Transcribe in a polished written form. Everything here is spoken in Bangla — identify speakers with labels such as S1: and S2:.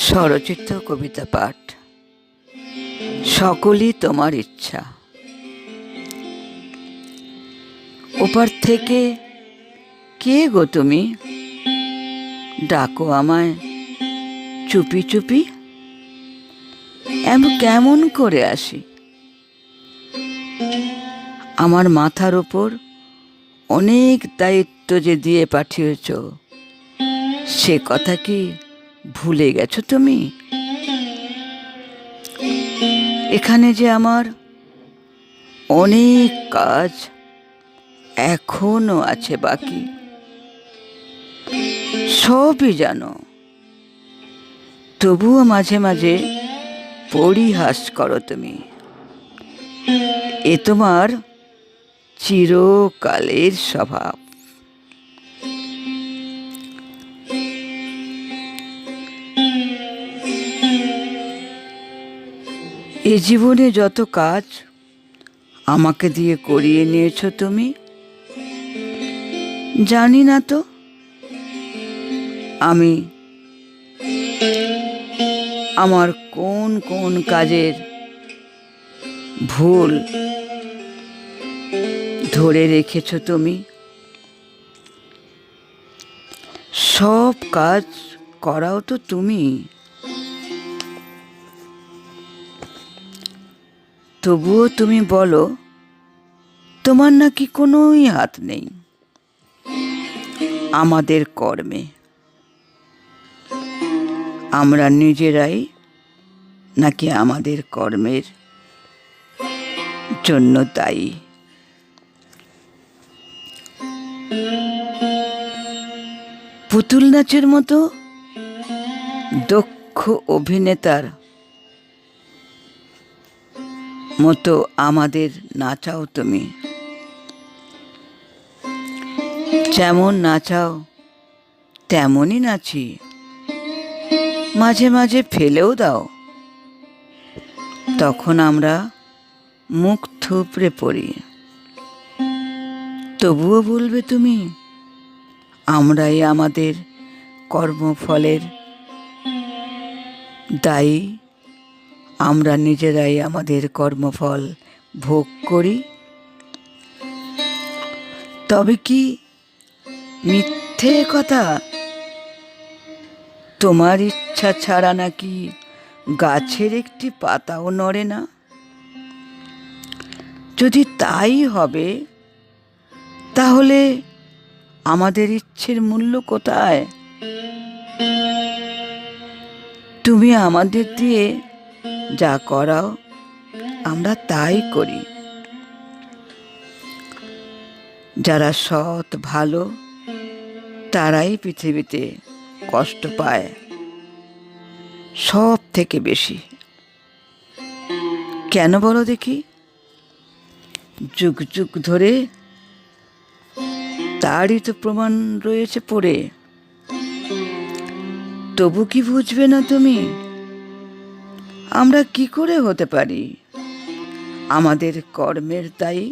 S1: স্বরচিত কবিতা পাঠ। সকলই তোমার ইচ্ছা। ওপার থেকে কে গো তুমি? ডাকো আমায় চুপি চুপি। কেমন করে আসি? আমার মাথার ওপর অনেক দায়িত্ব যে দিয়ে পাঠিয়েছ, সে কথা কি ভুলে গেছো তুমি? এখানে যে আমার অনেক কাজ এখনো আছে বাকি, সবই জানো। তবুও মাঝে মাঝে পরিহাস করো তুমি। এ তোমার চিরকালের স্বভাব। এ জীবনে যত কাজ আমাকে দিয়ে করিয়ে নিয়েছ তুমি, জানি না তো আমি আমার কোন কোন কাজের ভুল ধরে রেখেছ তুমি। সব কাজ করাও তো তুমি, তবুও তুমি বলো তোমার নাকি কোনোই হাত নেই আমাদের কর্মে। আমরা নিজেরাই নাকি আমাদের কর্মের জন্য দায়ী। পুতুল নাচের মতো দক্ষ অভিনেতার মতো আমাদের নাচাও তুমি। যেমন নাচাও তেমনই নাচি, মাঝে মাঝে ফেলেও দাও, তখন আমরা মুখ থুবড়ে পড়ি। তবুও বলবে তুমি আমরাই আমাদের কর্মফলের দায়ী, আমরা নিজেরাই আমাদের কর্মফল ভোগ করি। তবে কি মিথ্যে কথা? তোমার ইচ্ছা ছাড়া নাকি গাছের একটি পাতাও নড়ে না? যদি তাই হবে, তাহলে আমাদের ইচ্ছের মূল্য কোথায়? তুমি আমাদের দিয়ে যা করাও আমরা তাই করি। যারা সৎ ভালো তারাই পৃথিবীতে কষ্ট পায় সব থেকে বেশি। কেন বলো দেখি? যুগ যুগ ধরে তারই তো প্রমাণ রয়েছে পড়ে। তবু কি বুঝবে না তুমি? আমরা কি করে হতে পারি আমাদের কর্মের দায়ী?